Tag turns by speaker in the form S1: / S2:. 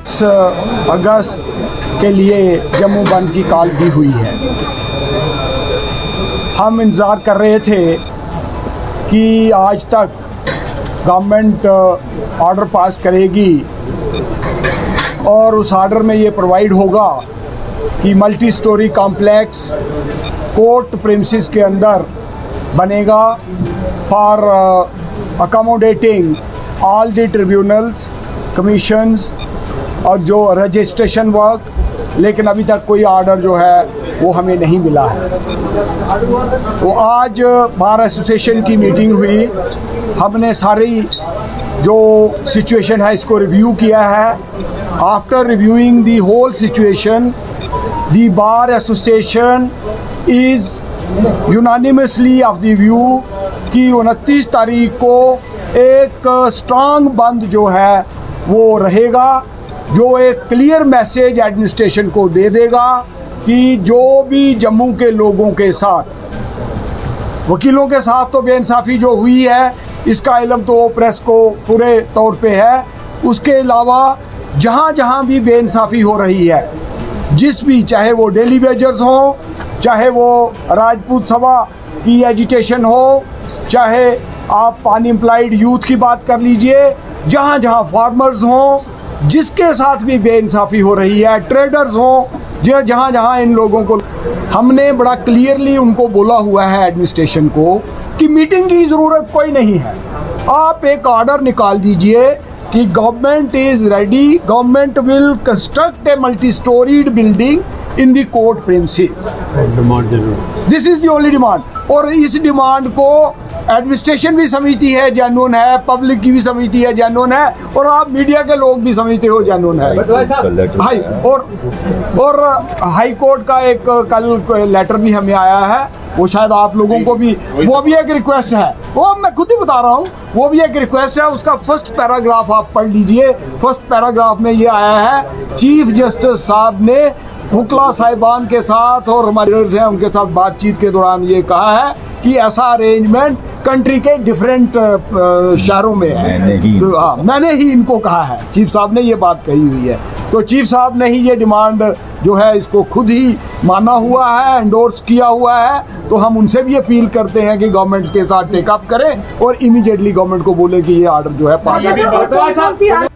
S1: अगस्त के लिए जम्मू बंद की कॉल दी हुई है। हम इंतज़ार कर रहे थे कि आज तक गवर्नमेंट ऑर्डर पास करेगी और उस ऑर्डर में ये प्रोवाइड होगा कि multi storey complex court premises के अंदर बनेगा for accommodating all the tribunals, commissions और जो रजिस्ट्रेशन वर्क, लेकिन अभी तक कोई ऑर्डर जो है वो हमें नहीं मिला है। तो आज बार एसोसिएशन की मीटिंग हुई, हमने सारी जो सिचुएशन है इसको रिव्यू किया है। After reviewing the whole situation, the bar association is unanimously of the view कि 29 तारीख को एक स्ट्रांग बंद जो है वो रहेगा, जो एक क्लियर मैसेज एडमिनिस्ट्रेशन को दे देगा कि जो भी जम्मू के लोगों के साथ, वकीलों के साथ तो बेइंसाफ़ी जो हुई है इसका इल्म तो प्रेस को पूरे तौर पे है, उसके अलावा जहाँ जहाँ भी बेइंसाफ़ी हो रही है, जिस भी, चाहे वो डेली वेजर्स हों, चाहे वो राजपूत सभा की एजिटेशन हो, चाहे आप अनएम्प्लॉयड यूथ की बात कर लीजिए, जहाँ जहाँ फार्मर्स हों, जिसके साथ भी बेइंसाफ़ी हो रही है, ट्रेडर्स हों, जहाँ जहाँ इन लोगों को, हमने बड़ा क्लियरली उनको बोला हुआ है एडमिनिस्ट्रेशन को कि मीटिंग की ज़रूरत कोई नहीं है। आप एक ऑर्डर निकाल दीजिए कि government is ready, government will construct a multi storeyed building in the court premises. This is the only demand. और इस डिमांड को एडमिनिस्ट्रेशन भी समझती है जेन्युइन है, पब्लिक की भी समझती है जेन्युइन है, और आप मीडिया के लोग भी समझते हो जेन्युइन है। हाई और हाई कोर्ट का एक कल लेटर भी हमें आया है, वो शायद आप लोगों को भी, वो भी एक रिक्वेस्ट है, वो मैं खुद ही बता रहा हूँ, वो भी एक रिक्वेस्ट है। उसका फर्स्ट पैराग्राफ आप पढ़ लीजिए। फर्स्ट पैराग्राफ में ये आया है, चीफ जस्टिस साहब ने हुक्ला साहिबान के साथ और हमारे लीडर्स हैं उनके साथ बातचीत के दौरान ये कहा है कि ऐसा अरेंजमेंट कंट्री के डिफरेंट शहरों में है। मैंने ही इनको कहा है, चीफ साहब ने ये बात कही हुई है। तो चीफ साहब ने ही ये डिमांड जो है इसको खुद ही माना हुआ है, एंडोर्स किया हुआ है। तो हम उनसे भी अपील करते हैं कि गवर्नमेंट्स के साथ टेकअप करें और इमीडिएटली गवर्नमेंट को बोले कि ये ऑर्डर जो है पास।